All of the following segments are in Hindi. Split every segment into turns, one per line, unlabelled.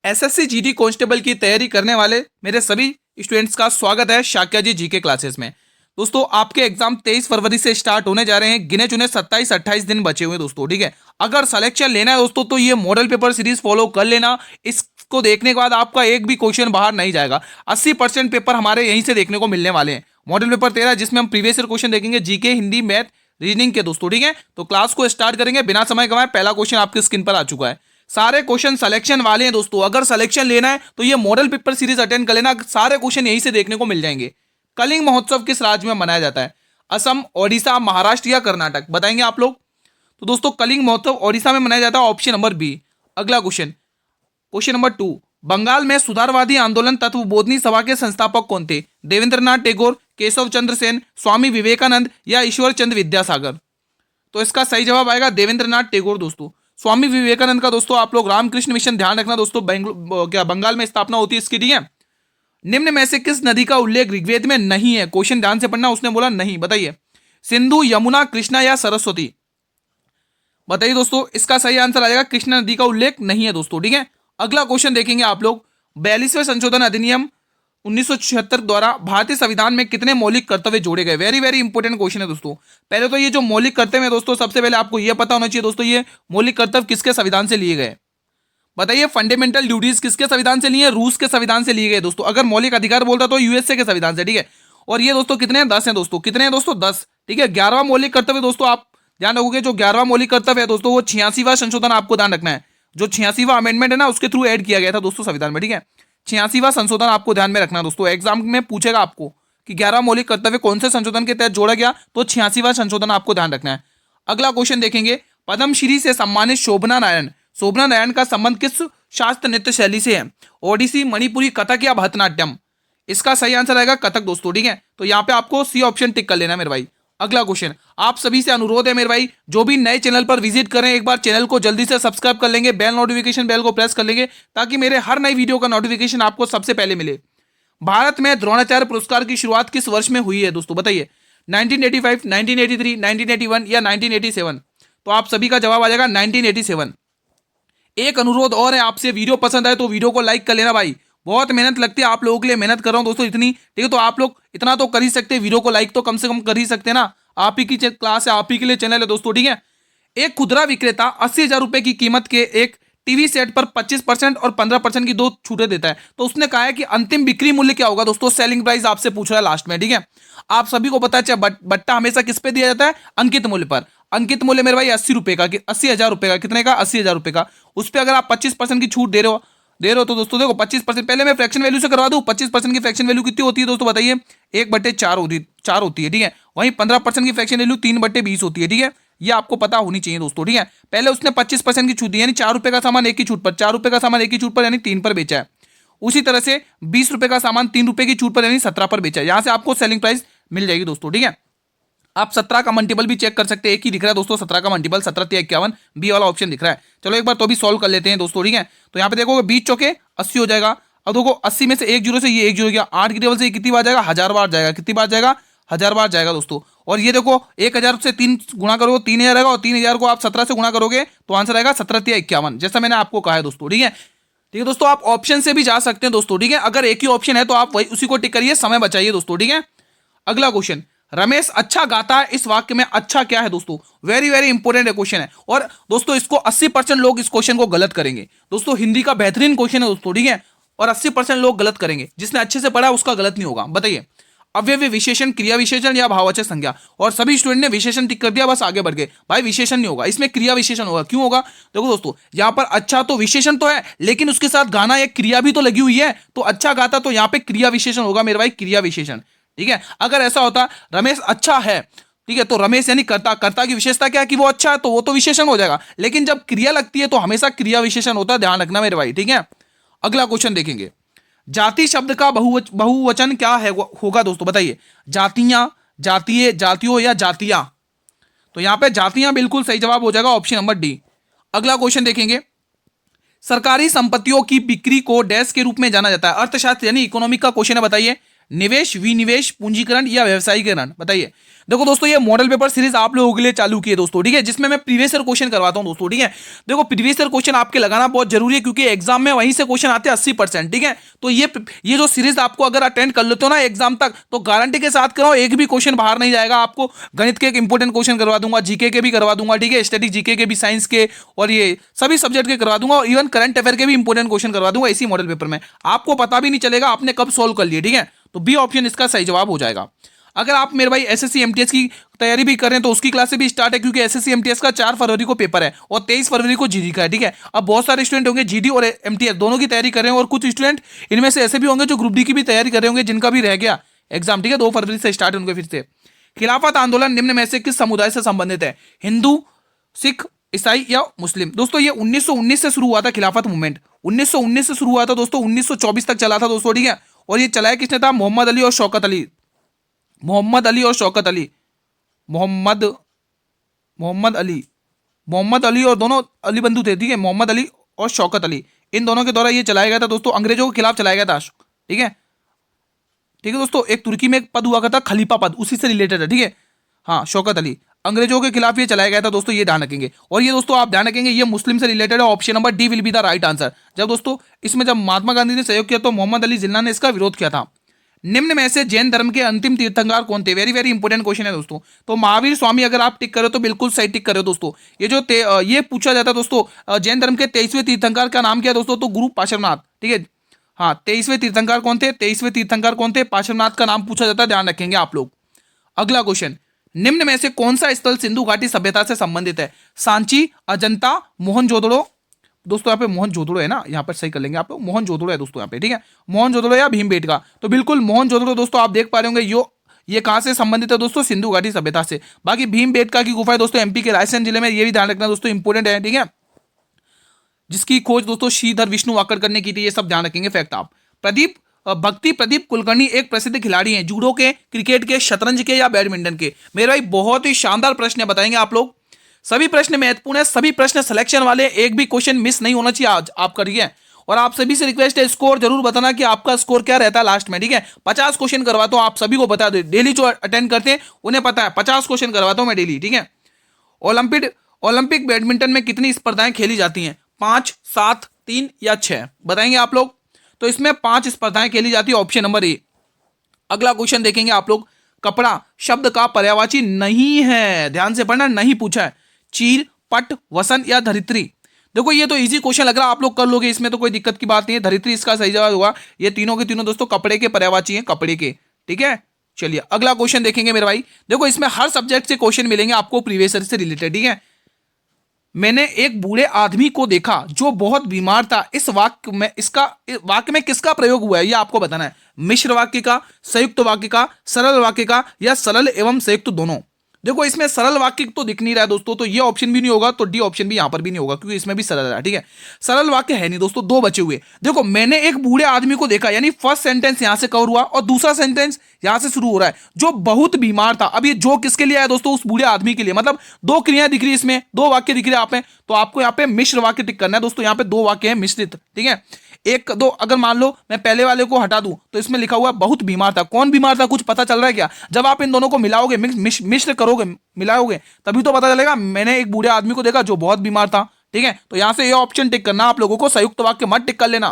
एसएससी जीडी कांस्टेबल की तैयारी करने वाले मेरे सभी स्टूडेंट्स का स्वागत है शाक्या जी जीके क्लासेस में। दोस्तों आपके एग्जाम 23 फरवरी से स्टार्ट होने जा रहे हैं। गिने चुने 27-28 दिन बचे हुए दोस्तों, ठीक है। अगर सिलेक्शन लेना है दोस्तों तो ये मॉडल पेपर सीरीज फॉलो कर लेना। इसको देखने के बाद आपका एक भी क्वेश्चन बाहर नहीं जाएगा। 80% पेपर हमारे यहीं से देखने को मिलने वाले हैं। मॉडल पेपर 13 जिसमें हम प्रीवियस ईयर क्वेश्चन देखेंगे, जीके, हिंदी, मैथ, रीजनिंग के दोस्तों, ठीक है। तो क्लास को स्टार्ट करेंगे बिना समय गंवाए। पहला क्वेश्चन आपकी स्क्रीन पर आ चुका है। सारे क्वेश्चन सिलेक्शन वाले हैं दोस्तों। अगर सिलेक्शन लेना है तो ये मॉडल पेपर सीरीज अटेंड कर लेना। सारे क्वेश्चन यहीं से देखने को मिल जाएंगे। कलिंग महोत्सव किस राज्य में मनाया जाता है? असम, ओडिशा, महाराष्ट्र या कर्नाटक? बताएंगे आप लोग। तो दोस्तों कलिंग महोत्सव ओडिशा में मनाया जाता है, ऑप्शन नंबर बी। अगला क्वेश्चन, क्वेश्चन नंबर 2। बंगाल में सुधारवादी आंदोलन तत्वबोधनी सभा के संस्थापक कौन थे? देवेंद्रनाथ टैगोर, केशव चंद्र सेन, स्वामी विवेकानंद या ईश्वर चंद्र विद्यासागर? तो इसका सही जवाब आएगा देवेंद्रनाथ टैगोर दोस्तों। स्वामी विवेकानंद का दोस्तों आप लोग रामकृष्ण मिशन ध्यान रखना दोस्तों, बंगाल में स्थापना होती है इसकी, ठीक है। निम्न में से किस नदी का उल्लेख ऋग्वेद में नहीं है? क्वेश्चन ध्यान से पढ़ना, उसने बोला नहीं। बताइए, सिंधु, यमुना, कृष्णा या सरस्वती? बताइए दोस्तों, इसका सही आंसर आएगा कृष्णा नदी का उल्लेख नहीं है दोस्तों, ठीक है। अगला क्वेश्चन देखेंगे आप लोग। 42वें संशोधन अधिनियम 1976 द्वारा भारतीय संविधान में कितने मौलिक कर्तव्य जोड़े गए? वेरी वेरी इंपॉर्टेंट क्वेश्चन है दोस्तों। पहले तो ये जो मौलिक कर्तव्य है दोस्तों, सबसे पहले आपको ये पता होना चाहिए दोस्तों, ये मौलिक कर्तव्य किसके संविधान से लिए गए? बताइए, फंडामेंटल ड्यूटीज किसके संविधान से लिए? रूस के संविधान से लिए गए दोस्तों। अगर मौलिक अधिकार बोलता तो यूएसए के संविधान से, ठीक है। और ये दोस्तों कितने हैं? 10 हैं दोस्तों। कितने हैं दोस्तों? 10, ठीक है। 11वां मौलिक कर्तव्य दोस्तों आप ध्यान रखोगे, जो 11वां मौलिक कर्तव्य है दोस्तों वो 86वां संशोधन आपको ध्यान रखना है। जो 86वां अमेंडमेंट है ना, उसके थ्रू ऐड किया गया था दोस्तों संविधान में, ठीक है। 86वां संशोधन आपको ध्यान में रखना दोस्तों। एग्जाम में पूछेगा आपको कि 11 मौलिक कर्तव्य कौन से संशोधन के तहत जोड़ा गया, तो 86वां संशोधन आपको ध्यान रखना है। अगला क्वेश्चन देखेंगे। पद्मश्री से सम्मानित शोभना नारायण का संबंध किस शास्त्र नृत्य शैली से है? ओडिसी, मणिपुरी, कथक या भरतनाट्यम? इसका सही आंसर आएगा कथक दोस्तों, ठीक है। तो यहाँ पे आपको सी ऑप्शन टिक कर लेना मेरे भाई। अगला क्वेश्चन, आप सभी से अनुरोध है मेरे भाई, जो भी नए चैनल पर विजिट करें एक बार चैनल को जल्दी से सब्सक्राइब कर लेंगे, बेल नोटिफिकेशन बेल को प्रेस कर लेंगे ताकि मेरे हर नई वीडियो का नोटिफिकेशन आपको सबसे पहले मिले। भारत में द्रोणाचार्य पुरस्कार की शुरुआत किस वर्ष में हुई है दोस्तों? बताइए, 1985, 1983, 1981 या 1987? तो आप सभी का जवाब आ जाएगा 1987। एक अनुरोध और है आपसे, वीडियो पसंद आए तो वीडियो को लाइक कर लेना भाई। बहुत मेहनत लगती है, आप लोगों के लिए मेहनत कर रहा हूं दोस्तों इतनी, ठीक है। तो आप लोग इतना तो कर ही सकते हैं, वीडियो को लाइक तो कम से कम कर ही सकते हैं ना। आप ही की क्लास है, आप ही के लिए चैनल है दोस्तों, ठीक है। एक खुदरा विक्रेता 80,000 रुपए की कीमत के एक टीवी सेट पर 25% और 15% की 2 छूटें देता है। तो उसने कहा है कि अंतिम बिक्री मूल्य क्या होगा दोस्तों? सेलिंग प्राइस आपसे पूछ रहा है लास्ट में, ठीक है। आप सभी को पता है बट्टा हमेशा किस पे दिया जाता है? अंकित मूल्य पर। अंकित मूल्य मेरे भाई 80 रुपए का, 80,000 रुपए का। कितने का? 80,000 रुपए का। उस पर अगर आप 25% की छूट दे रहे हो तो दोस्तों देखो 25%, पहले मैं फ्रैक्शन वैल्यू से करवा दूं। 25% की फ्रैक्शन वैल्यू कितनी होती है दोस्तों? बताइए, 1/4 होती है, ठीक है। वहीं 15% की फ्रैक्शन वैल्यू 3/20 होती है, ठीक है। ये आपको पता होनी चाहिए दोस्तों, ठीक है। पहले उसने 25% की छूट दी, यानी 4 रुपए का सामान एक ही छूट पर, 4 रुपए का सामान एक ही छूट पर यानी 3 पर बेचा है। उसी तरह से 20 रुपए का सामान 3 रुपए की छूट पर यानी 17 पर बेचा है। यहां से आपको सेलिंग प्राइस मिल जाएगी दोस्तों, ठीक है। आप 17 का मल्टीपल भी चेक कर सकते हैं, एक ही दिख रहा है दोस्तों 17 का मल्टीपल, 17×51, बी वाला ऑप्शन दिख रहा है। चलो एक बार तो भी सॉल्व कर लेते हैं दोस्तों, ठीक है। तो यहाँ पे देखोगे 20 चौके 80 हो जाएगा। अब देखो 80 में से एक जीरो से ये एक जीरो गया, 8 की टेबल से कितनी बार जाएगा? 1000 बार जाएगा। कितनी बार जाएगा? 1000 बार जाएगा दोस्तों। और ये देखो 1000 से 3 गुणा करोगे 3000 आएगा, और 3000 को आप 17 से गुणा करोगे तो आंसर आएगा 17×51, जैसा मैंने आपको कहा है दोस्तों, ठीक है। ठीक है दोस्तों, आप ऑप्शन से भी जा सकते हैं दोस्तों, ठीक है। अगर एक ही ऑप्शन है तो आप वही उसी को टिक करिए, समय बचाइए दोस्तों, ठीक है। अगला क्वेश्चन, रमेश अच्छा गाता है, इस वाक्य में अच्छा क्या है दोस्तों? वेरी वेरी इंपॉर्टेंट क्वेश्चन है। और दोस्तों इसको 80% लोग इस क्वेश्चन को गलत करेंगे दोस्तों। हिंदी का बेहतरीन क्वेश्चन है दोस्तों, ठीक है। और 80% लोग गलत करेंगे। जिसने अच्छे से पढ़ा उसका गलत नहीं होगा। बताइए, अव्यय विशेषण, क्रिया विशेषण या भाववाचक संज्ञा? और सभी स्टूडेंट ने विशेषण टिक कर दिया, बस आगे बढ़ गए। भाई विशेषण नहीं होगा, इसमें क्रिया विशेषण होगा। क्यों होगा? देखो दोस्तों, यहां पर अच्छा तो विशेषण तो है, लेकिन उसके साथ गाना एक क्रिया भी तो लगी हुई है। तो अच्छा गाता तो यहां पे क्रिया विशेषण होगा मेरे भाई, क्रिया विशेषण, ठीक है। अगर ऐसा होता रमेश अच्छा है, ठीक है, तो रमेश यानी कर्ता, कर्ता की विशेषता क्या है कि वो अच्छा है, तो वो तो विशेषण हो जाएगा। लेकिन जब क्रिया लगती है तो हमेशा क्रिया विशेषण होता है, ध्यान रखना मेरे भाई, ठीक है। अगला क्वेश्चन देखेंगे। जाति शब्द का बहुवचन क्या है होगा दोस्तों? बताइए, जातियां, जातीय, जातियों या जातियां? तो यहां पे जातियां बिल्कुल सही जवाब हो जाएगा, ऑप्शन नंबर डी। अगला क्वेश्चन देखेंगे। सरकारी संपत्तियों की बिक्री को डैश के रूप में जाना जाता है? अर्थशास्त्र यानी इकोनॉमिक का क्वेश्चन है, बताइए। निवेश, विनिवेश, पूंजीकरण या व्यवसायीकरण? बताइए। देखो दोस्तों, ये मॉडल पेपर सीरीज आप लोगों के लिए चालू की है दोस्तों, ठीक है, जिसमें मैं प्रीवियस ईयर क्वेश्चन करवाता हूं दोस्तों, ठीक है। देखो प्रीवियस ईयर क्वेश्चन आपके लगाना बहुत जरूरी है, क्योंकि एग्जाम में वहीं से क्वेश्चन आते हैं 80%, ठीक है। तो ये जो सीरीज आपको अगर अटेंड कर लेते हो ना एग्जाम तक, तो गारंटी के साथ कराओ एक भी क्वेश्चन बाहर नहीं जाएगा। आपको गणित के एक इंपॉर्टेंट क्वेश्चन करवा दूंगा, जीके के भी करवा दूंगा, ठीक है, स्टैटिक जीके के भी, साइंस के, और ये सभी सब्जेक्ट के करवा दूंगा, और इवन करंट अफेयर के भी इंपॉर्टेंट क्वेश्चन करवा दूंगा इसी मॉडल पेपर में। आपको पता भी नहीं चलेगा आपने कब सोल्व कर लिए, ठीक है। तो बी ऑप्शन इसका सही जवाब हो जाएगा। अगर आप मेरे भाई एसएससी एमटीएस की तैयारी भी करें तो उसकी क्लासेस भी स्टार्ट है, क्योंकि एसएससी एमटीएस का 4 फरवरी को पेपर है और 23 फरवरी को जीडी का है, ठीक है। अब बहुत सारे स्टूडेंट होंगे जीडी और एमटीएस दोनों की तैयारी कर रहे हैं, और कुछ स्टूडेंट इनमें से ऐसे भी होंगे जो ग्रुप डी की भी तैयारी कर रहे होंगे, जिनका भी रह गया एग्जाम, ठीक है। 2 फरवरी से स्टार्ट है उनके फिर से। खिलाफत आंदोलन निम्न में से किस समुदाय से संबंधित है? हिंदू, सिख, ईसाई या मुस्लिम? दोस्तों ये 1919 से शुरू हुआ था खिलाफत मूवमेंट, 1919 से शुरू हुआ था दोस्तों, 1924 तक चला था दोस्तों, ठीक है। और ये चलाया किसने था? मोहम्मद अली और शौकत अली, मोहम्मद अली और शौकत अली, मोहम्मद मोहम्मद अली, मोहम्मद अली और दोनों अली बंधु थे, ठीक है, मोहम्मद अली और शौकत अली, इन दोनों के द्वारा ये चलाया गया था दोस्तों, अंग्रेजों के खिलाफ चलाया गया था, ठीक है। ठीक है दोस्तों, एक तुर्की में एक पद हुआ करता खलीफा पद, उसी से रिलेटेड है, ठीक है। हाँ, शौकत अली, अंग्रेजों के खिलाफ ये चलाया गया था दोस्तों, ये ध्यान रखेंगे। और ये दोस्तों आप ध्यान रखेंगे ये मुस्लिम से रिलेटेड है, option number D will be the right answer. जब दोस्तों इसमें जब महात्मा गांधी ने सहयोग किया तो मोहम्मद अली जिन्ना ने इसका विरोध किया था। निम्न में से जैन धर्म के अंतिम तीर्थंकर कौन थे? वेरी वेरी इंपॉर्टेंट क्वेश्चन है दोस्तों। तो महावीर स्वामी अगर आप टिक करो तो बिल्कुल सही टिक करो दोस्तों। ये जो ये पूछा जाता है दोस्तों, जैन धर्म के 23वें तीर्थंकर का नाम क्या है दोस्तों? तो गुरु पार्श्वनाथ, ठीक है। हाँ, 23वें तीर्थंकर कौन थे? 23वें तीर्थंकर कौन थे? पार्श्वनाथ का नाम पूछा जाता है, ध्यान रखेंगे आप लोग। अगला क्वेश्चन, निम्न में से कौन सा स्थल सिंधु घाटी सभ्यता से संबंधित है? सांची, अजंता, मोहनजोदड़ो? दोस्तों यहाँ पे मोहनजोदड़ो है ना, यहाँ पर सही कर लेंगे आप लोग, मोहनजोदड़ो है दोस्तों यहाँ पे, ठीक है, मोहनजोदड़ो या भीमबेटका? तो बिल्कुल मोहनजोदड़ो दोस्तों, आप देख पा रहे होंगे ये कहाँ से संबंधित है दोस्तों? सिंधु घाटी सभ्यता से। बाकी भीमबेटका की गुफा है दोस्तों एमपी के रायसेन जिले में, ये भी ध्यान रखना दोस्तों, इंपॉर्टेंट है, ठीक है, जिसकी खोज दोस्तों श्रीधर विष्णु वाकड़कर ने की थी, ये सब ध्यान रखेंगे फैक्ट आप। भक्ति प्रदीप कुलकर्णी एक प्रसिद्ध खिलाड़ी हैं, जूडो के, क्रिकेट के, शतरंज के या बैडमिंटन के? मेरे भाई बहुत ही शानदार प्रश्न बताएंगे आप लोग, सभी प्रश्न महत्वपूर्ण है, सभी प्रश्न सिलेक्शन वाले, एक भी क्वेश्चन मिस नहीं होना चाहिए आज आपका, ठीक है। और आप सभी से रिक्वेस्ट है स्कोर जरूर बताना कि आपका स्कोर क्या रहता है लास्ट में, ठीक है। 50 क्वेश्चन करवाता हूं, आप सभी को बता दो, डेली जो अटेंड करते हैं उन्हें पता है 50 क्वेश्चन करवाता हूं मैं डेली, ठीक है। ओलंपिक बैडमिंटन में कितनी स्पर्धाएं खेली जाती हैं? 5, 7, 3 या 6? बताएंगे आप लोग। तो इसमें 5 स्पर्धाएं खेली जाती है, ऑप्शन नंबर ए। अगला क्वेश्चन देखेंगे आप लोग, कपड़ा शब्द का पर्यायवाची नहीं है, ध्यान से पढ़ना, नहीं पूछा है। चीर, पट, वसन या धरित्री? देखो ये तो इजी क्वेश्चन लग रहा है, आप लोग कर लोगे, इसमें तो कोई दिक्कत की बात नहीं है, धरित्री इसका सही जवाब हुआ। ये तीनों के तीनों दोस्तों कपड़े के पर्यायवाची हैं, कपड़े के, ठीक है। चलिए अगला क्वेश्चन देखेंगे मेरे भाई। देखो इसमें हर सब्जेक्ट से क्वेश्चन मिलेंगे आपको प्रीवियस ईयर से रिलेटेड, ठीक है। मैंने एक बूढ़े आदमी को देखा जो बहुत बीमार था, इस वाक्य में किसका प्रयोग हुआ है, ये आपको बताना है। मिश्र वाक्य का, संयुक्त वाक्य का, सरल वाक्य का या सरल एवं संयुक्त दोनों? देखो इसमें सरल वाक्य तो दिख नहीं रहा है दोस्तों, तो ये ऑप्शन भी नहीं होगा, तो डी ऑप्शन भी यहां पर भी नहीं होगा, क्योंकि इसमें भी सरल है, ठीक है। सरल वाक्य है नहीं दोस्तों, 2 बचे हुए। देखो मैंने एक बूढ़े आदमी को देखा, यानी फर्स्ट सेंटेंस यहां से कवर हुआ और दूसरा सेंटेंस यहां से शुरू हो रहा है, जो बहुत बीमार था। अब ये जो किसके लिए आया दोस्तों? उस बूढ़े आदमी के लिए, मतलब 2 क्रियाएं दिख रही इसमें, 2 वाक्य दिख रहे हैं आप में, तो आपको यहाँ पे मिश्र वाक्य टिक करना है दोस्तों। यहाँ पे 2 वाक्य है मिश्रित, ठीक है। 1, 2 अगर मान लो मैं पहले वाले को हटा दूं तो इसमें लिखा हुआ बहुत बीमार था, कौन बीमार था कुछ पता चल रहा है क्या? जब आप इन दोनों को मिलाओगे, मिश्र करोगे, मिलाओगे, तभी तो पता चलेगा। मैंने एक बूढ़े आदमी को देखा जो बहुत बीमार था, ठीक है। तो यहां से ये ऑप्शन टिक करना आप लोगों को, संयुक्त वाक्य मत टिक कर लेना।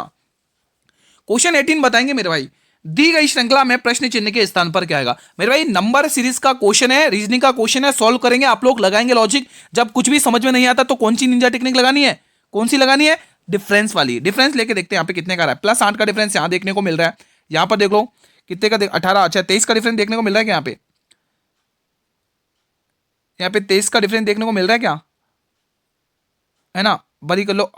क्वेश्चन 18 बताएंगे मेरे भाई, दी गई श्रृंखला में प्रश्न चिन्ह के स्थान पर क्या आएगा? मेरे भाई नंबर सीरीज का क्वेश्चन है, रीजनिंग का क्वेश्चन है, सॉल्व करेंगे आप लोग, लगाएंगे लॉजिक। जब कुछ भी समझ में नहीं आता तो कौन सी निंजा टेक्निक लगानी है? कौन सी लगानी है? डिफरेंस वाली। डिफरेंस लेके देखते हैं यहाँ पे कितने का रहा है। +8 का डिफरेंस यहाँ देखने को मिल रहा है, यहाँ पर देख लो कितने का, 18, अच्छा 23 का डिफरेंस देखने को मिल रहा है क्या? यहाँ पे 23 का डिफरेंस देखने को मिल रहा है क्या? है ना, बड़ी कर लो,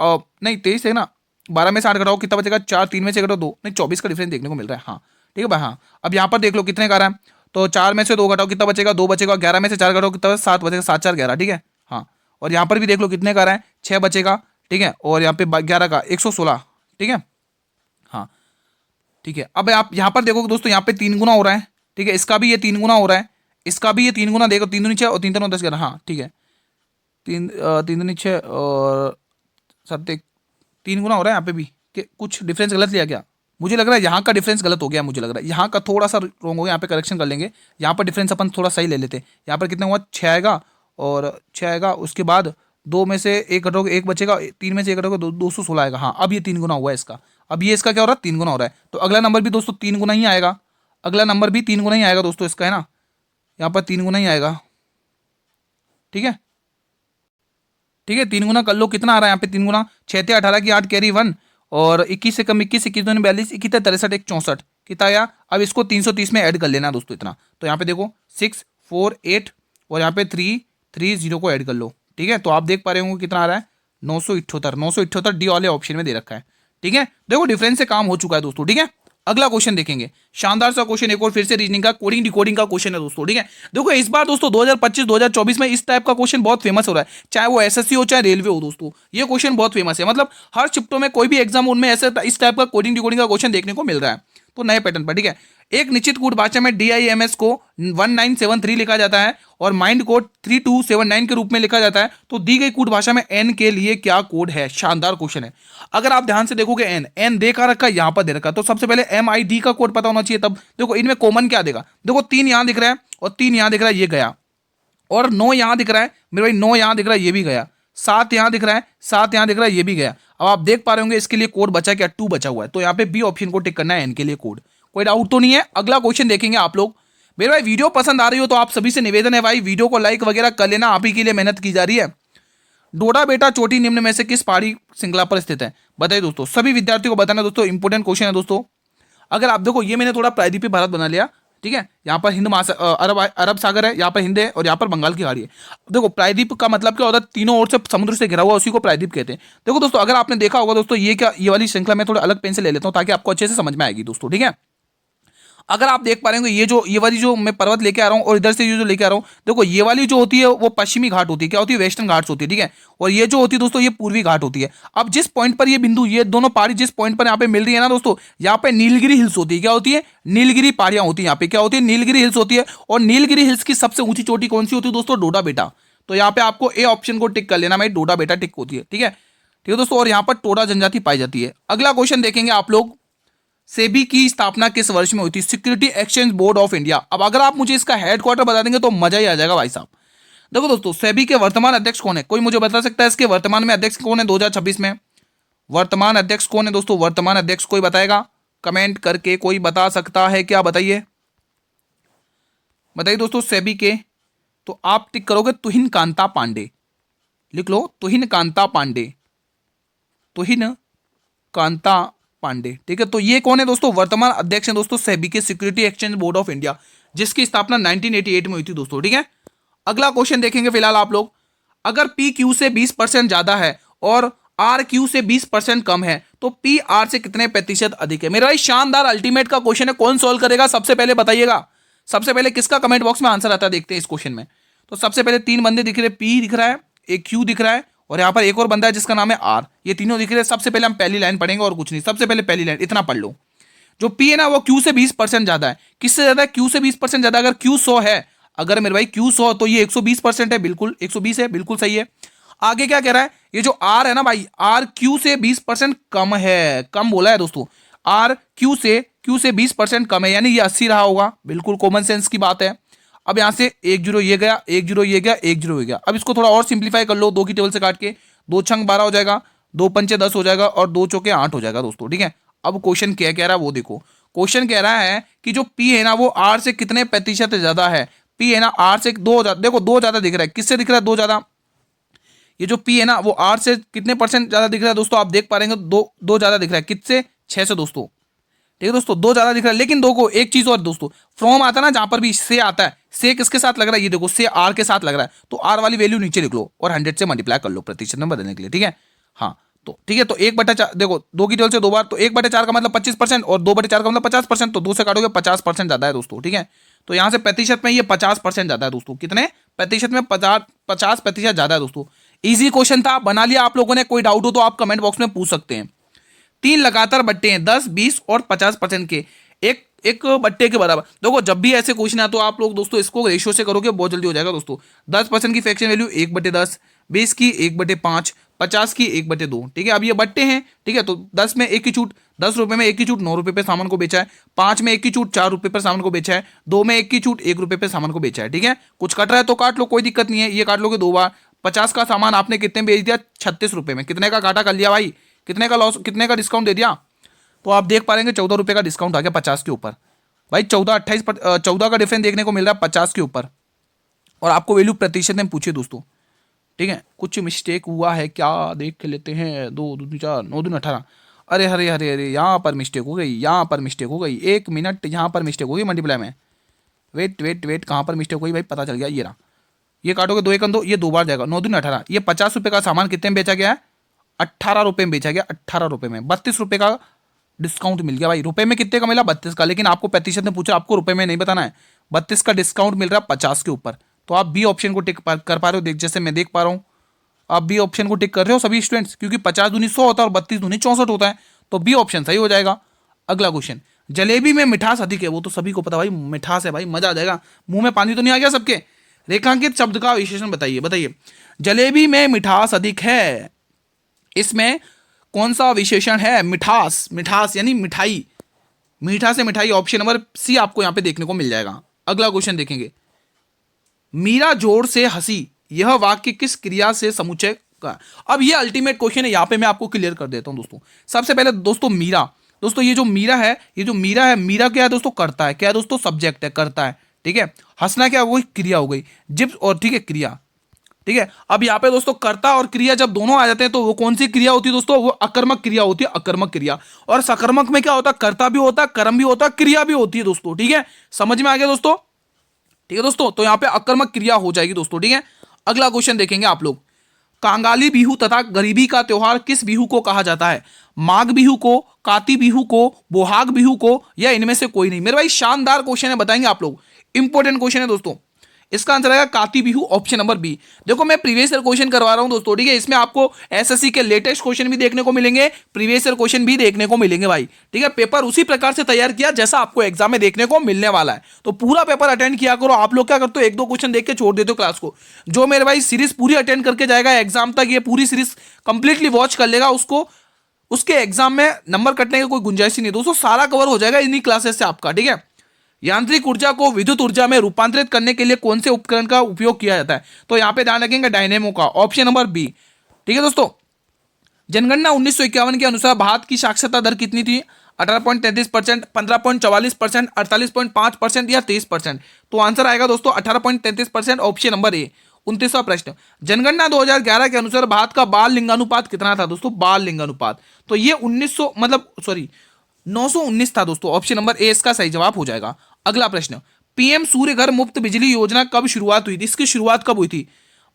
नहीं 23 है ना, 12 में से 8 घटाओ कितना बचेगा? 4, 3 में से घटाओ 2, नहीं 24 का डिफरेंस देखने को मिल रहा है, हाँ ठीक है भाई। हाँ अब यहाँ पर देख लो कितने का रहा है, तो 4 में से 2 घटाओ कितना बचेगा? 2 बचेगा। 11 में से 4 घटाओ कितना? 7 बचेगा, 7 4 11, ठीक है। हाँ और यहाँ पर भी देख लो कितने का रहा है, 6 बचेगा, ठीक है। और यहाँ पे 11 का 116, ठीक है। हाँ ठीक है, अब आप यहाँ पर देखो दोस्तों, यहाँ पे 3 गुना हो रहा है, ठीक है। इसका भी ये 3 गुना हो रहा है, इसका भी ये 3 गुना, देखो 3 दूनी 6 और 3 3 10 11, हाँ ठीक है। 3 दूनी 6 और 7 3 गुना हो रहा है यहाँ पे भी, कि कुछ डिफरेंस गलत लिया क्या? मुझे लग रहा है यहाँ का डिफरेंस गलत हो गया, मुझे लग रहा है यहाँ का थोड़ा सा रॉन्ग हो गया, यहाँ पे करेक्शन कर लेंगे। यहाँ पर डिफरेंस अपन थोड़ा सही ले लेते हैं। यहाँ पर कितना हुआ, 6 आएगा और 6 आएगा, उसके बाद 2 में से 1 घटोगे 1 बचेगा, 3 में से 1 घटोगे 216 आएगा। हाँ, अब ये 3 गुना हुआ है इसका। अब ये इसका क्या हो रहा है, 3 गुना हो रहा है। तो अगला नंबर भी दोस्तों 3 गुना ही आएगा, अगला नंबर भी 3 गुना ही आएगा दोस्तों इसका, है ना। यहाँ पर 3 गुना ही आएगा, ठीक है, ठीक है। 3 गुना कर लो, कितना आ रहा है यहाँ पे 3 गुना, 6 थे 18 की 8 कैरी 1 और 21 से कम 21, 21 दूनी 42, 21 63 1 64 कितना आया। अब इसको 330 में ऐड कर लेना दोस्तों इतना। तो यहाँ पे देखो 6 4 8 और यहाँ पे 3 3 0 को ऐड कर लो, ठीक है। तो आप देख पा रहे होंगे कितना आ रहा है, 978 डी वाले ऑप्शन में दे रखा है, ठीक है। देखो डिफरेंस से काम हो चुका है दोस्तों, ठीक है। अगला क्वेश्चन देखेंगे, शानदार सा क्वेश्चन, एक और फिर से रीजनिंग का कोडिंग डिकोडिंग का क्वेश्चन है दोस्तों, ठीक है। देखो इस बार दोस्तों 2025 2024 में इस टाइप का क्वेश्चन बहुत फेमस हो रहा है, चाहे वो एसएससी हो चाहे रेलवे हो दोस्तों, ये क्वेश्चन बहुत फेमस है। मतलब हर शिफ्टों में कोई भी एग्जाम उनमें ऐसे इस टाइप का कोडिंग डिकोडिंग का क्वेश्चन देखने को मिल रहा है, तो नए पैटर्न पर, ठीक है। एक निश्चित कूट भाषा में DIMS को 1973 लिखा जाता है और माइंड कोड 3279 के रूप में लिखा जाता है। तो दी गई कूट भाषा में N के लिए क्या कोड है, शानदार क्वेश्चन है। अगर आप ध्यान से देखोगे N देखा रखा है, यहाँ पर दे रखा है, तो सबसे पहले MID का कोड पता होना चाहिए। तब देखो इनमें कॉमन क्या देगा, देखो 3 यहाँ दिख रहा है और 3 यहाँ दिख रहा है, ये गया, और 9 यहाँ दिख रहा है मेरे भाई, 9 यहाँ दिख रहा है, ये भी गया, 7 यहाँ दिख रहा है, 7 यहाँ दिख रहा है, ये भी गया। अब आप देख पा रहे होंगे इसके लिए कोड बचा क्या, 2 बचा हुआ है। तो यहाँ पे बी ऑप्शन को टिक करना है, N के लिए कोड, कोई डाउट तो नहीं है। अगला क्वेश्चन देखेंगे आप लोग। मेरे भाई वीडियो पसंद आ रही हो तो आप सभी से निवेदन है भाई, वीडियो को लाइक वगैरह कर लेना, आप ही के लिए मेहनत की जा रही है। डोडा बेटा चोटी निम्न में से किस पहाड़ी श्रृंखला पर स्थित है, बताइए दोस्तों, सभी विद्यार्थियों को बताना दोस्तों, इंपोर्टेंट क्वेश्चन है दोस्तों। अगर आप देखो ये मैंने थोड़ा प्रायद्वीपीय भारत बना लिया, ठीक है। यहाँ पर हिंद अरब सागर है, यहाँ पर हिंद है और यहाँ पर बंगाल की खाड़ी है। देखो प्रायद्वीप का मतलब क्या होता है, तीनों ओर से समुद्र से घिरा हुआ, उसी को प्रायद्वीप कहते हैं। देखो दोस्तों अगर आपने देखा होगा दोस्तों, ये क्या, ये वाली श्रृंखला मैं थोड़ा अलग पेन से ले लेता हूँ ताकि आपको अच्छे से समझ में आएगी दोस्तों, ठीक है। अगर आप देख पा रहे हो ये वाली जो मैं पर्वत लेके आ रहा हूँ और इधर से ये जो लेके आ रहा हूँ, देखो ये वाली जो होती है वो पश्चिमी घाट होती है, क्या होती है, वेस्टर्न घाट्स होती है, ठीक है। और ये जो होती है दोस्तों ये पूर्वी घाट होती है। अब जिस पॉइंट पर ये बिंदु, ये दोनों पहाड़ी जिस पॉइंट पर यहाँ पे मिल रही है ना दोस्तों, यहाँ पे नीलगिरी हिल्स होती है, क्या होती है, नीलगिरी पहाड़ियां होती है, यहाँ पे क्या होती है, नीलगिरी हिल्स होती है। और नीलगिरी हिल्स की सबसे ऊंची चोटी कौन सी होती है दोस्तों, डोडा बेटा। तो यहाँ पे आपको ए ऑप्शन को टिक कर लेना भाई, डोडा बेटा टिक होती है, ठीक है, ठीक है दोस्तों। और यहाँ पर टोडा जनजाति पाई जाती है। अगला क्वेश्चन देखेंगे आप लोग, सेबी की स्थापना किस वर्ष में हुई थी, security exchange board of India. अब अगर आप मुझे इसका हेडक्वार्टर बता देंगे तो मजा ही आ जाएगा भाई साहब। देखो दोस्तों सेबी के वर्तमान अध्यक्ष कौन है, कोई मुझे बता सकता है इसके वर्तमान में अध्यक्ष कौन है 2026 में, वर्तमान अध्यक्ष कौन है दोस्तों, वर्तमान अध्यक्ष कोई बताएगा, कमेंट करके कोई बता सकता है क्या, बताइए बताइए दोस्तों सेबी के। तो आप टिक करोगे तुहिन कांता पांडे, लिख लो तुहिन कांता पांडे, तुहिन कांता पांडे, ठीक है। तो ये कौन है दोस्तों, वर्तमान अध्यक्ष हैं दोस्तों सेबी के, security exchange board of India, जिसकी स्थापना 1988 में हुई थी दोस्तों, ठीक है। अगला क्वेश्चन देखेंगे फिलहाल आप लोग, अगर पी क्यू से 20% ज्यादा है और आर क्यू से 20% कम है तो पी आर से कितने प्रतिशत अधिक है। मेरा भाई शानदार अल्टीमेट का क्वेश्चन है, कौन सॉल्व करेगा सबसे पहले बताइएगा, सबसे पहले किसका कमेंट बॉक्स में आंसर आता है, देखते हैं इस क्वेश्चन में। तो सबसे पहले 3 बंदे दिख रहे हैं, पी दिख रहा है, एक क्यू दिख रहा है और यहाँ पर एक और बंदा है जिसका नाम है आर, ये तीनों दिख रहे हैं। सबसे पहले हम पहली लाइन पढ़ेंगे और कुछ नहीं, सबसे पहले पहली लाइन इतना पढ़ लो, जो पी है ना वो क्यू से 20% ज्यादा है, किससे ज्यादा है, क्यू से 20% ज्यादा। अगर क्यू 100 है, अगर मेरे भाई क्यू 100 तो ये 120% है, बिल्कुल 120 है, बिल्कुल सही है। आगे क्या कह रहा है, ये जो आर है ना भाई, आर क्यू से 20% कम है, कम बोला है दोस्तों, आर क्यू से 20% कम है, यानी ये 80 रहा होगा, बिल्कुल कॉमन सेंस की बात है। अब यहां से 1 0 ये गया, 1 0 ये गया, 1 0 ये गया। अब इसको थोड़ा और सिंप्लीफाई कर लो, 2 की टेबल से काट के, 2 छंग 12 हो जाएगा, 2 पंचे 10 हो जाएगा और 2 चौके 8 हो जाएगा दोस्तों, ठीक है। अब क्वेश्चन क्या कह रहा है वो देखो, क्वेश्चन कह रहा है कि जो पी है ना वो आर से कितने प्रतिशत ज्यादा है। पी है ना आर से 2 देखो 2 ज्यादा दिख रहा है, किससे दिख रहा है 2 ज्यादा, ये जो पी है ना वो आर से कितने % ज्यादा दिख रहा है दोस्तों, आप देख पा रहे हैं 2 ज्यादा दिख रहा है, किससे, 6 से दोस्तों, ठीक है दोस्तों, 2 ज्यादा दिख रहा है। लेकिन 2 को एक चीज और दोस्तों, फ्रॉम आता है ना जहां पर भी से आता है, से किसके साथ लग रहा है, ये देखो से आर के साथ लग रहा है, तो आर वाली वैल्यू नीचे लिख लो और 100 से मल्टीप्लाई कर लो प्रतिशत में बदलने के लिए, ठीक है। हाँ तो ठीक है, तो 1/4 देखो 2 की टेबल से 2 बार, तो 1/4 का मतलब 25% और 2/4 का मतलब 50%, तो 2 से काटोगे 50% ज्यादा है दोस्तों, ठीक है। तो यहां से प्रतिशत में ये 50% ज्यादा है दोस्तों, कितने प्रतिशत में, 50% ज्यादा है दोस्तों। इजी क्वेश्चन था, बना लिया आप लोगों ने, कोई डाउट हो तो आप कमेंट बॉक्स में पूछ सकते हैं। 3 लगातार बट्टे हैं 10, 20 और 50% के, एक बट्टे के बराबर। देखो जब भी ऐसे क्वेश्चन है तो आप लोग दोस्तों इसको रेशियो से करोगे बहुत जल्दी हो जाएगा दोस्तों। 10% की फ्रैक्शन वैल्यू 1/10, 20 की 1/5, 50 की 1/2, ठीक है। अब ये बट्टे हैं, ठीक है। तो 10 में 1 की छूट, 10 रुपए में 1 की छूट 9 रुपए पे सामान को बेचा है। 5 में 1 की छूट 4 रुपए पर सामान को बेचा है। 2 में 1 की छूट 1 रुपए पे सामान को बेचा है, ठीक है। कुछ कट रहा है तो काट लो, कोई दिक्कत नहीं है, ये काट लोगे 2 बार। 50 का सामान आपने कितने में बेच दिया? 36 रुपए में। कितने का घाटा कर लिया भाई? कितने का लॉस, कितने का डिस्काउंट दे दिया? तो आप देख पा रहे हैं 14 रुपए का डिस्काउंट आ गया 50 के ऊपर भाई। 14 का डिफरेंस देखने को मिल रहा है 50 के ऊपर। और आपको वैल्यू प्रतिशत में पूछिए दोस्तों, ठीक है। कुछ मिस्टेक हुआ है क्या, देख लेते हैं। 2 2 4 9 दूनी 18। अरे अरे अरे अरे, यहाँ पर मिस्टेक हो गई, यहाँ पर मिस्टेक हो गई। 1 मिनट, यहाँ पर मिस्टेक हो गई मल्टीप्लाई में। वेट वेट वेट, कहाँ पर मिस्टेक हुई भाई? पता चल गया, ये रहा। ये काटोगे 2 1 2, ये 2 बार जाएगा। 9 दूनी 18। ये 50 रुपये का सामान कितने में बेचा गया है? 18 रुपये में बेचा गया, 18 रुपये में। 32 रुपये का डिस्काउंट मिल गया भाई। रुपए में कितने का मिला? 32 का। लेकिन आपको प्रतिशत में पूछा, आपको रुपए में नहीं बताना है। 32 का डिस्काउंट मिल रहा है 50 के ऊपर। तो आप बी ऑप्शन को टिक कर पा रहे हो, देख जैसे मैं देख पा रहा हूँ आप बी ऑप्शन को टिक कर रहे हो सभी स्टूडेंट्स, क्योंकि 50 दूनी 100 होता है और 32 दूनी 64 होता है। तो बी ऑप्शन सही हो जाएगा। अगला क्वेश्चन, जलेबी में मिठास अधिक है। वो तो सभी को पता भाई, मिठास है भाई, मजा आ जाएगा। मुंह में पानी तो नहीं आ गया सबके? रेखांकित शब्द का विशेषण बताइए, बताइए। जलेबी में मिठास अधिक है, इसमें कौन सा विशेषण है? मिठास, मिठास यानी मिठाई, मीठा से मिठाई। ऑप्शन नंबर सी आपको यहां पे देखने को मिल जाएगा। अगला क्वेश्चन देखेंगे, मीरा जोर से हंसी, यह वाक्य किस क्रिया से समुच्चय का? अब ये अल्टीमेट क्वेश्चन है, यहां पे मैं आपको क्लियर कर देता हूं दोस्तों। सबसे पहले दोस्तों मीरा, दोस्तों ये जो मीरा है, ये जो मीरा है, मीरा क्या है दोस्तों? करता है। क्या है दोस्तों? सब्जेक्ट है, करता है, ठीक है। हंसना क्या? वो क्रिया हो गई, जिप और ठीक है क्रिया, ठीक है। अब यहाँ पे दोस्तों कर्ता और क्रिया जब दोनों आ जाते हैं तो वो कौन सी क्रिया होती है दोस्तों? वो अकर्मक क्रिया होती है, अकर्मक क्रिया। और सकर्मक में क्या होता है? कर्ता भी होता है, कर्म भी होता है, क्रिया भी होती है दोस्तों, ठीक है। समझ में आ गया दोस्तों? ठीक है दोस्तों, तो यहाँ पे अकर्मक क्रिया हो जाएगी दोस्तों, ठीक है। अगला क्वेश्चन देखेंगे आप लोग, कांगाली बिहू तथा गरीबी का त्योहार किस बिहू को कहा जाता है? माघ बिहू को, काती बिहू को, बोहाग बिहू को, या इनमें से कोई नहीं? मेरे भाई शानदार क्वेश्चन है, बताएंगे आप लोग। इंपॉर्टेंट क्वेश्चन है दोस्तों। इसका आंसर आएगा काती बिहू, ऑप्शन नंबर बी। देखो मैं प्रीवियस ईयर क्वेश्चन करवा रहा हूं दोस्तों, ठीक है। इसमें आपको एसएससी के लेटेस्ट क्वेश्चन भी देखने को मिलेंगे, प्रीवियस ईयर क्वेश्चन भी देखने को मिलेंगे भाई, ठीक है। पेपर उसी प्रकार से तैयार किया जैसा आपको एग्जाम में देखने को मिलने वाला है। तो पूरा पेपर अटेंड किया करो। आप लोग क्या करते हो? 1-2 क्वेश्चन देख के छोड़ देते हो क्लास को। जो मेरे भाई सीरीज पूरी अटेंड करके जाएगा एग्जाम तक, ये पूरी सीरीज कंप्लीटली वॉच कर लेगा, उसको उसके एग्जाम में नंबर कटने की कोई गुंजाइश ही नहीं दोस्तों। सारा कवर हो जाएगा इन्हीं क्लासेस से आपका, ठीक है। यांत्रिक ऊर्जा को विद्युत ऊर्जा में रूपांतरित करने के लिए कौन से उपकरण का उपयोग किया जाता है? तो यहां पे ध्यान रखेंगे डायनेमो का, ऑप्शन नंबर बी, ठीक है दोस्तों। जनगणना 1951 के अनुसार भारत की साक्षरता दर कितनी थी? 18.33%, 15.44%, 48.5% या 23%? तो आंसर आएगा दोस्तों 18.33%, ऑप्शन नंबर ए। 29वां प्रश्न, जनगणना 2011 के अनुसार भारत का बाल लिंगानुपात कितना था दोस्तों? बाल लिंगानुपात, तो ये 919 था दोस्तों, ऑप्शन नंबर ए इसका सही जवाब हो जाएगा। अगला प्रश्न, पीएम सूर्य घर मुफ्त बिजली योजना कब शुरुआत हुई थी? इसकी शुरुआत कब हुई थी?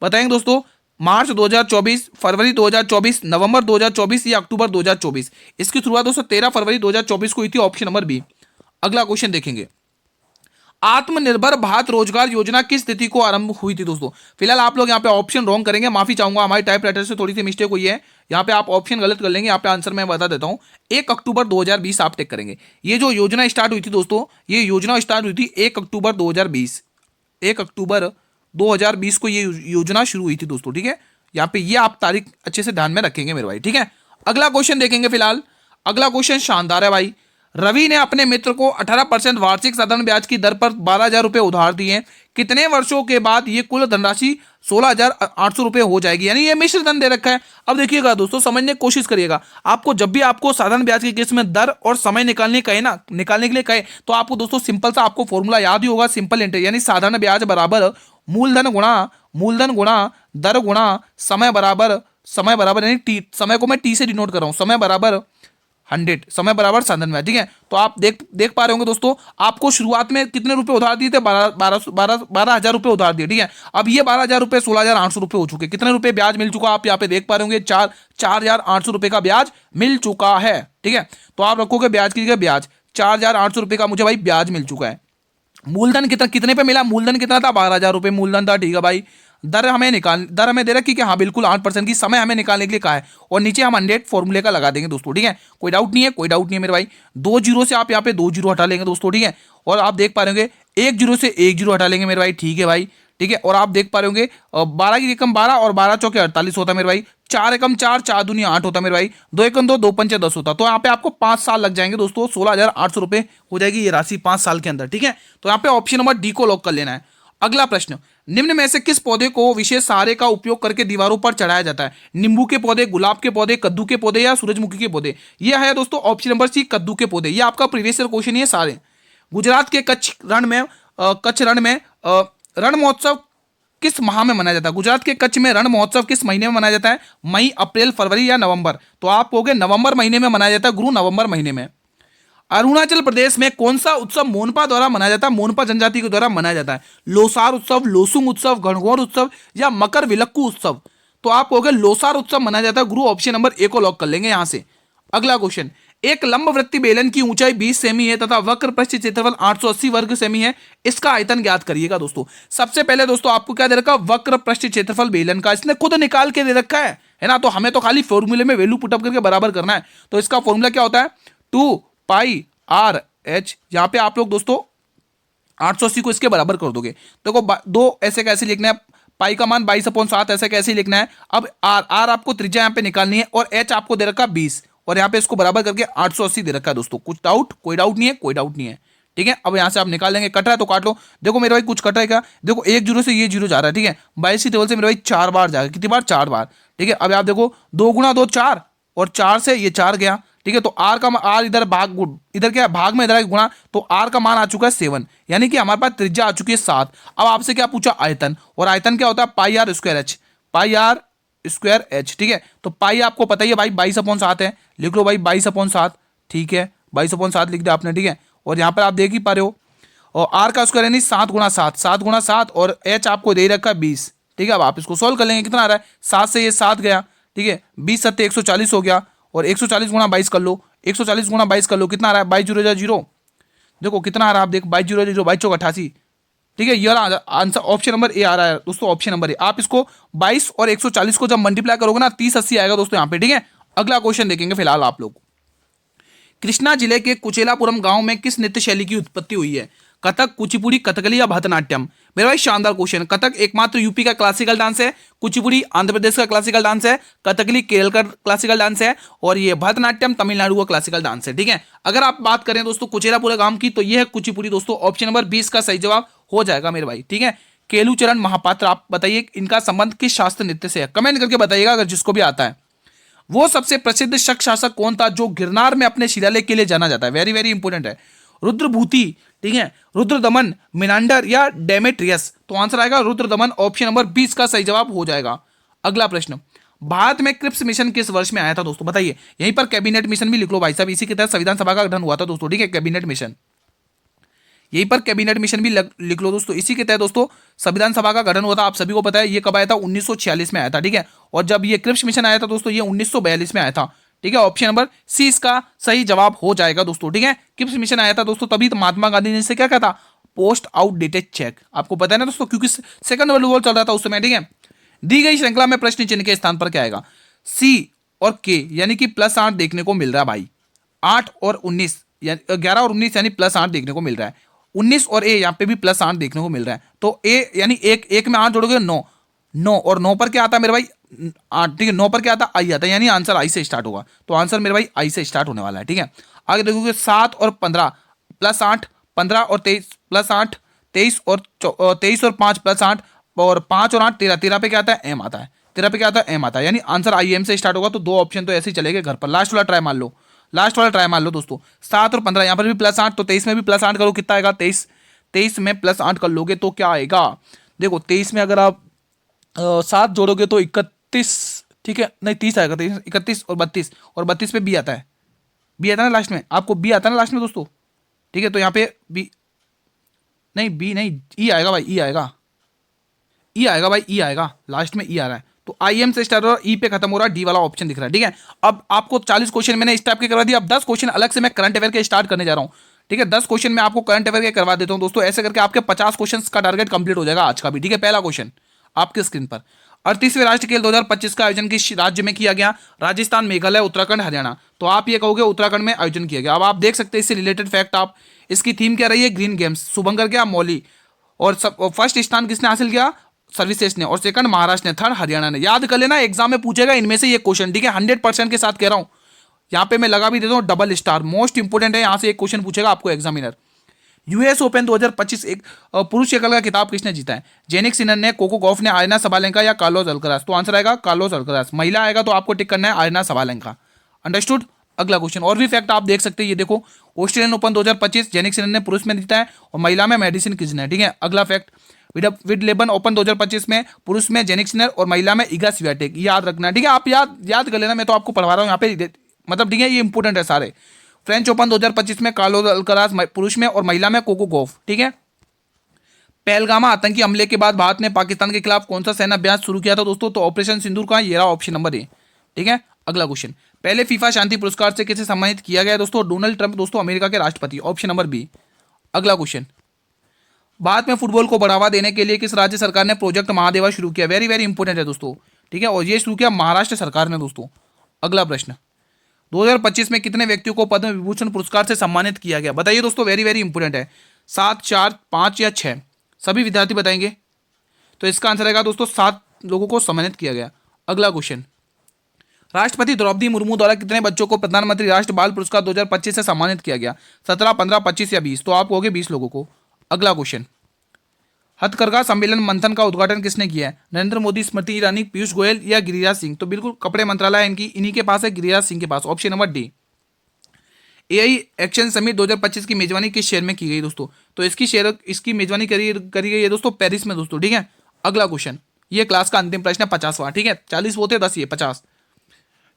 बताएंगे दोस्तों। मार्च 2024, फरवरी 2024, नवंबर 2024 या अक्टूबर 2024? इसकी शुरुआत दोस्तों 13 फरवरी 2024 को हुई थी, ऑप्शन नंबर बी। अगला क्वेश्चन देखेंगे, आत्मनिर्भर भारत रोजगार योजना किस तिथि को आरंभ हुई थी दोस्तों? फिलहाल आप लोग यहाँ पे ऑप्शन रॉन्ग करेंगे, माफी चाहूंगा, हमारी टाइप राइटर से थोड़ी सी मिस्टेक हुई है। यहाँ पे आप ऑप्शन गलत कर लेंगे, यहाँ पे आंसर मैं बता देता हूँ। 1 अक्टूबर 2020 आप टिक करेंगे। ये जो योजना स्टार्ट हुई थी दोस्तों, ये योजना स्टार्ट हुई थी 1 अक्टूबर 2020। 1 अक्टूबर 2020 को ये योजना शुरू हुई थी दोस्तों, ठीक है। यहाँ पे ये आप तारीख अच्छे से ध्यान में रखेंगे मेरे भाई, ठीक है। अगला क्वेश्चन देखेंगे फिलहाल। अगला क्वेश्चन शानदार है भाई। रवि ने अपने मित्र को 18% वार्षिक साधारण ब्याज की दर पर 12,000 रुपए उधार दिए। कितने वर्षों के बाद ये कुल धनराशि 16,800 रुपए हो जाएगी? यानी ये मिश्र धन दे रखा है। अब देखिएगा दोस्तों, समझने की कोशिश करिएगा। आपको जब भी आपको साधारण ब्याज के केस में दर और समय निकालने कहे ना, निकालने के लिए कहे, तो आपको दोस्तों सिंपल सा आपको फॉर्मूला याद ही होगा, सिंपल इंटरेस्ट, यानी साधारण ब्याज बराबर मूलधन गुणा दर गुणा समय बराबर यानी टी, समय को मैं टी से डिनोट कर रहा हूं, समय बराबर 100, समय बराबर साधन ब्याज, ठीक है। तो आप देख पा रहे होंगे दोस्तों, आपको शुरुआत में कितने रुपए उधार दिए थे? 12,000 रुपए उधार दिए, ठीक है। अब ये 12,000 रुपए 16,800 रुपए हो चुके। कितने रुपए ब्याज मिल चुका? आप यहाँ पे देख पा रहे होंगे 4,800 रुपए का ब्याज मिल चुका है, ठीक है। तो आप रखोगे ब्याज की जगह ब्याज, 4,800 रुपए का मुझे भाई ब्याज मिल चुका है। मूलधन कितने पे मिला? मूलधन कितना था? 12,000 रुपए मूलधन था, ठीक है भाई। दर हमें दे रखी कि हाँ बिल्कुल 8% की, समय हमें निकालने के लिए कहा है, और नीचे हम 100 फॉर्मूले का लगा देंगे दोस्तों, ठीक है। कोई डाउट नहीं है, कोई डाउट नहीं है मेरे भाई। 2 जीरो से आप यहाँ पे 2 जीरो हटा लेंगे दोस्तों, ठीक है। और आप देख पा रहे होंगे 1 जीरो से 1 जीरो हटा लेंगे मेरे भाई, ठीक है भाई, ठीक है। और आप देख पा रहे होंगे 12 की रकम 12 और 12 चौके 48 होता है मेरे भाई। 4 एकम 4, 4 दूनी 8 होता मेरे भाई, 2 एकम 2, 2 पंचे 10 होता। तो यहाँ पे आपको 5 साल लग जाएंगे दोस्तों, 16,800 रुपए हो जाएगी ये राशि 5 साल के अंदर, ठीक है। तो यहाँ पे ऑप्शन नंबर डी को लॉक कर लेना है। अगला प्रश्न, निम्न में से किस पौधे को विशेष सहारे का उपयोग करके दीवारों पर चढ़ाया जाता है? नींबू के पौधे, गुलाब के पौधे, कद्दू के पौधे या सूरजमुखी के पौधे? यह है दोस्तों ऑप्शन नंबर सी, कद्दू के पौधे। ये आपका प्रीवियस ईयर क्वेश्चन, ये सारे। गुजरात के कच्छ रण में रण महोत्सव किस माह में मनाया जाता है? गुजरात के कच्छ में रण महोत्सव किस महीने में मनाया जाता है? मई, अप्रैल, फरवरी या नवंबर? तो आप कहोगे नवंबर महीने में मनाया जाता है गुरु, नवंबर महीने में। अरुणाचल प्रदेश में कौन सा उत्सव मोनपा द्वारा मनाया जाता है? मोनपा जनजाति के द्वारा मनाया जाता है। लोसार उत्सव, लोसुंग उत्सव, गणगौर उत्सव या मकर विलक्कू उत्सव? तो आप कहोगे लोसार उत्सव मनाया जाता है गुरु, ऑप्शन नंबर ए को लॉक कर लेंगे यहां से। अगला क्वेश्चन, एक लंबवृत्तीय बेलन की ऊंचाई 20 सेमी है तथा वक्र पृष्ठ क्षेत्रफल 880 वर्ग सेमी है, इसका आयतन ज्ञात करिएगा दोस्तों। सबसे पहले दोस्तों आपको क्या दे रखा है? वक्र पृष्ठ क्षेत्रफल बेलन का, इसने खुद निकाल के दे रखा है ना। तो हमें तो खाली फॉर्मूले में वैल्यू पुटअप करके बराबर करना है। तो इसका फॉर्मूला क्या होता है? 2 पाई आर एच। यहां पे आप लोग दोस्तों 880 को इसके बराबर कर दोगे। देखो दो ऐसे कैसे लिखना है, पाई का मान 22/7 ऐसे कैसे लिखना है। अब आर आपको त्रिज्या यहाँ पे निकालनी है और एच आपको दे रखा 20 और यहाँ पे इसको बराबर करके 880 दे रखा है दोस्तों। कुछ डाउट? कोई डाउट नहीं है, कोई डाउट नहीं है, ठीक है। अब यहाँ से आप निकाल लेंगे, कट रहा है तो काट लो। देखो मेरे भाई कुछ कट रहा है क्या? देखो 1 जीरो से ये जीरो जा रहा है, ठीक है। 22 की टेबल से मेरे भाई 4 बार जाएगा, कितनी बार? 4 बार, ठीक है। अब आप देखो 2 गुणा 2 4 और 4 से ये 4 गया, ठीक है। तो आर इधर इधर क्या है? भाग में, इधर गुणा, तो आर का मान आ चुका है 7, यानी कि हमारे पास त्रिज्या आ चुकी है 7। अब आपसे क्या पूछा? आयतन, और आयतन क्या होता है? Pi R square H, pi R square H, ठीक है। तो पाई आपको पता ही है भाई 22/7 है, लिख लो भाई 22/7, ठीक है। 22/7 लिख दिया आपने, ठीक है। और यहाँ पर आप देख ही पा रहे हो, और आर का स्क्वायर यानी 7 गुणा 7, 7 गुणा 7 और एच आपको दे रखा है 20, ठीक है। अब आप इसको सोल्व कर लेंगे, कितना आ रहा है? 7 से ये 7 गया, ठीक है। 20 7 140 हो गया, और 140 गुणा 22 कर लो, 140 गुणा 22 कर लो, कितना आ रहा है? 22 0 0, देखो कितना आ रहा है, आप देखो 22 0 0, 22 चौक 88, ठीक है। ये आंसर ऑप्शन नंबर ए आ रहा है दोस्तों, ऑप्शन नंबर ए। आप इसको 22 और 140 को जब मल्टीप्लाई करोगे ना 30 80 आएगा दोस्तों यहाँ पे, ठीक है। अगला क्वेश्चन देखेंगे फिलहाल आप लोग। कृष्णा जिले के कुचेलापुरम गांव में किस नृत्य शैली की उत्पत्ति हुई है? कथक, कुचिपुड़ी, कथकली या भरतनाट्यम? मेरे भाई शानदार क्वेश्चन। कथक एकमात्र यूपी का क्लासिकल डांस है, कुचिपुड़ी आंध्र प्रदेश का क्लासिकल डांस है, कथकली केरल का क्लासिकल डांस है, और ये भरतनाट्यम तमिलनाडु का क्लासिकल डांस है, ठीक है। अगर आप बात करें दोस्तों कुचेलापुरम गांव की, तो यह है कुचिपुड़ी दोस्तों, ऑप्शन नंबर 20 का सही जवाब हो जाएगा मेरे भाई, ठीक है। केलुचरण महापात्र, आप बताइए इनका संबंध किस शास्त्र नृत्य से है? कमेंट करके बताइएगा अगर जिसको भी आता है। वो सबसे प्रसिद्ध शक शासक कौन था जो गिरनार में अपने शिलालेख के लिए जाना जाता है? वेरी वेरी इंपोर्टेंट है। रुद्रभूति, ठीक है, रुद्रदमन, मिनांडर या डेमेट्रियस? तो आंसर आएगा रुद्रदमन, ऑप्शन नंबर 20 का सही जवाब हो जाएगा। अगला प्रश्न, भारत में क्रिप्स मिशन किस वर्ष में आया था दोस्तों? बताइए। यहीं पर कैबिनेट मिशन भी लिख लो भाई साहब, इसी के तहत संविधान सभा का गठन हुआ था दोस्तों, ठीक है। कैबिनेट मिशन, यहीं पर कैबिनेट मिशन भी लिख लो दोस्तों, इसी के तहत दोस्तों संविधान सभा का गठन हुआ था। आप सभी को पता है ये कब आया था? 1946 में आया था, ठीक है। और जब ये क्रिप्स मिशन आया था दोस्तों, ये 1942 में आया था, ठीक है। ऑप्शन नंबर सी इसका सही जवाब हो जाएगा दोस्तों, ठीक है। क्रिप्स मिशन आया था दोस्तों, तभी तो महात्मा गांधी ने इसे क्या कहा था? Post outdated cheque. आपको पता है ना दोस्तों, क्योंकि सेकंड वर्ल्ड वॉर चल रहा था उस समय, ठीक है। दी गई श्रृंखला में प्रश्न चिन्ह के स्थान पर क्या आएगा? सी और के, यानी कि +8 देखने को मिल रहा है भाई। 8 और 19 यानी 11 और 19 यानी +8 देखने को मिल रहा है। 19 और ए यहाँ पे भी +8 देखने को मिल रहा है। तो ए यानी एक में 8 जोड़ोगे 9, 9 और 9 पर क्या आता है मेरे भाई? 8, ठीक है। 9 पर क्या आता है? आई आता है, यानी आंसर आई से स्टार्ट होगा। तो आंसर मेरे भाई आई से स्टार्ट होने वाला है, ठीक है। आगे देखोगे 7 और 15 +8, 15 और 23 +8, 23 और 5 +8 और 5 और 8 13, 13 पे क्या आता है? एम आता है, 13 पे क्या आता है? एम आता है, यानी आंसर आई एम से स्टार्ट होगा। तो 2 ऑप्शन तो ऐसे ही चलेंगे घर पर। लास्ट वाला ट्राई मान लो, लास्ट वाला ट्राई मान लो दोस्तों। 7 और 15 यहाँ पर भी +8, तो 23 में भी +8 करो, कितना आएगा? 23 में +8 कर लोगे तो क्या आएगा? देखो 23 में अगर आप 7 जोड़ोगे तो 31, ठीक है, नहीं 30 आएगा, 31 और 32 पे बी आता है, बी आता है ना लास्ट में, आपको बी आता है ना लास्ट में दोस्तों, ठीक है। तो यहाँ पे बी नहीं, बी नहीं, ई आएगा भाई, ई आएगा, ई आएगा भाई, ई आएगा, लास्ट में ई आ रहा है। तो आई एम से स्टार्ट हो रहा है, ई पे खत्म हो रहा है, डी वाला ऑप्शन दिख रहा है, ठीक है। अब आपको 40 क्वेश्चन मैंने इस टाइप के करवा दिया। अब 10 क्वेश्चन अलग से मैं करंट अफेयर के स्टार्ट करने जा रहा हूँ, ठीक है। 10 क्वेश्चन मैं आपको करंट अफेयर के करवा देता हूँ दोस्तों। ऐसे करके आपके 50 क्वेश्चन का टारगेट कंप्लीट हो जाएगा आज का भी, ठीक है। पहला क्वेश्चन आपके स्क्रीन पर, 38वें राष्ट्रीय खेल 2025 का आयोजन किस राज्य में किया गया? राजस्थान, मेघालय, उत्तराखंड, हरियाणा? तो आप ये कहोगे उत्तराखंड में आयोजन किया गया। अब आप देख सकते हैं इससे रिलेटेड फैक्ट, आप इसकी थीम क्या रही है? Green games. शुभंकर क्या? मौली। और फर्स्ट स्थान किसने हासिल किया? सर्विसेज ने, और सेकंड महाराष्ट्र ने, थर्ड हरियाणा ने। याद कर लेना, एग्जाम में पूछेगा इनमें से ये क्वेश्चन, ठीक है, 100% के साथ कह रहा हूं। यहाँ पे मैं लगा भी देता हूँ डबल स्टार, मोस्ट इंपोर्टेंट है, यहाँ से एक क्वेश्चन पूछेगा आपको एग्जामिनर। यूएस ओपन 2025 एक पुरुष एकल का खिताब किसने जीता है? जेनिक सिनर ने, कोको गॉफ ने, आयना सबालेंका या कार्लोस अल्कराज? तो आंसर आएगा कार्लोस अल्कराज। महिला आएगा तो आपको टिक करना है आयना सबालेंका। अंडरस्टूड। अगला क्वेश्चन और भी फैक्ट आप देख सकते हैं, ये देखो, ऑस्ट्रेलियन ओपन 2025 जेनिक सिनर ने पुरुष में जीता है और महिला में मेडिसिन किजन है, ठीक है। अगला फैक्ट, विडलेबन ओपन 2025 में पुरुष में जेनिक सिनर और महिला में इगा स्वियाटेक, याद रखना, ठीक है। आप याद कर लेना, मैं तो आपको पढ़वा रहा हूँ यहाँ पे, मतलब ठीक है, ये इंपोर्टेंट है सारे। फ्रेंच ओपन 2025 में कार्लोस अल्कराज पुरुष में और महिला में कोको गॉफ, ठीक है। पहलगामा आतंकी हमले के बाद भारत ने पाकिस्तान के खिलाफ कौन सा सेना अभ्यास शुरू किया था दोस्तों? तो ऑपरेशन सिंदूर का, ये रहा ऑप्शन नंबर ए, ठीक है। अगला क्वेश्चन, पहले फीफा शांति पुरस्कार से किसे सम्मानित किया गया दोस्तों? डोनाल्ड ट्रंप दोस्तों, अमेरिका के राष्ट्रपति, ऑप्शन नंबर बी। अगला क्वेश्चन, भारत में फुटबॉल को बढ़ावा देने के लिए किस राज्य सरकार ने प्रोजेक्ट महादेवा शुरू किया? वेरी वेरी इंपॉर्टेंट है दोस्तों, ठीक है, और ये शुरू किया महाराष्ट्र सरकार ने दोस्तों। अगला प्रश्न, 2025 में कितने व्यक्तियों को पद्म विभूषण पुरस्कार से सम्मानित किया गया? बताइए दोस्तों, वेरी वेरी इंपॉर्टेंट है। 7, 4, 5 या 6? सभी विद्यार्थी बताएंगे। तो इसका आंसर रहेगा दोस्तों 7 लोगों को सम्मानित किया गया। अगला क्वेश्चन, राष्ट्रपति द्रौपदी मुर्मू द्वारा कितने बच्चों को प्रधानमंत्री राष्ट्रीय बाल पुरस्कार 2025 से सम्मानित किया गया? 17, 15, 25 या 20? तो आप कहोगे 20 लोगों को। अगला क्वेश्चन, हथकरघा सम्मेलन मंथन का उद्घाटन किसने किया है? नरेंद्र मोदी, स्मृति ईरानी, पीयूष गोयल या गिरिराज सिंह? तो बिल्कुल कपड़े मंत्रालय इन्हीं के पास है, गिरिराज सिंह के पास, option number D. AI action summit 2025 की मेजबानी किस शहर में की गई दोस्तों? तो इसकी मेजबानी करी गई है दोस्तों पेरिस में दोस्तों, ठीक है। अगला क्वेश्चन, ये क्लास का अंतिम प्रश्न है, 50वां, ठीक है। 40 वो थे, 10 ये 50।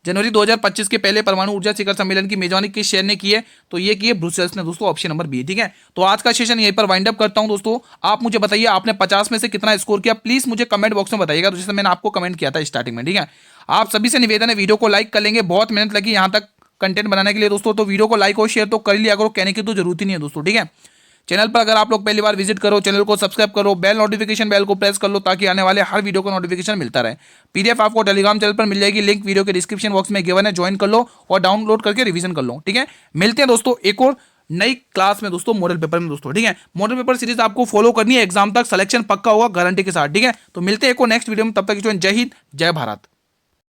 जनवरी 2025 के पहले परमाणु ऊर्जा शिखर सम्मेलन की मेजबानी किस शहर ने की है? तो ये की है ब्रुसेल्स ने दोस्तों, ऑप्शन नंबर बी, ठीक है। तो आज का सेशन यहीं पर वाइंड अप करता हूं दोस्तों। आप मुझे बताइए आपने 50 में से कितना स्कोर किया, प्लीज मुझे कमेंट बॉक्स में बताइएगा, जैसे मैंने आपको कमेंट किया था स्टार्टिंग में, ठीक है। आप सभी से निवेदन है, वीडियो को लाइक कर लेंगे, बहुत मेहनत लगी यहाँ तक कंटेंट बनाने के लिए दोस्तों, तो वीडियो को लाइक और शेयर तो कर लिया करो, कहने की तो जरूरत ही नहीं है दोस्तों, ठीक है। चैनल पर अगर आप लोग पहली बार विजिट करो, चैनल को सब्सक्राइब करो, बेल नोटिफिकेशन बेल को प्रेस कर लो, ताकि आने वाले हर वीडियो का नोटिफिकेशन मिलता रहे। पीडीएफ आपको टेलीग्राम चैनल पर मिल जाएगी, लिंक वीडियो के डिस्क्रिप्शन बॉक्स में गिवन है, ज्वाइन कर लो और डाउनलोड करके रिवीजन कर लो, ठीक है। मिलते हैं दोस्तों एक और नई क्लास में दोस्तों, मॉडल पेपर में दोस्तों, ठीक है। मॉडल पेपर सीरीज आपको फॉलो करनी है, एग्जाम तक सिलेक्शन पक्का होगा गारंटी के साथ, ठीक है। तो मिलते हैं एक और नेक्स्ट वीडियो में, तब तक जय हिंद, जय भारत।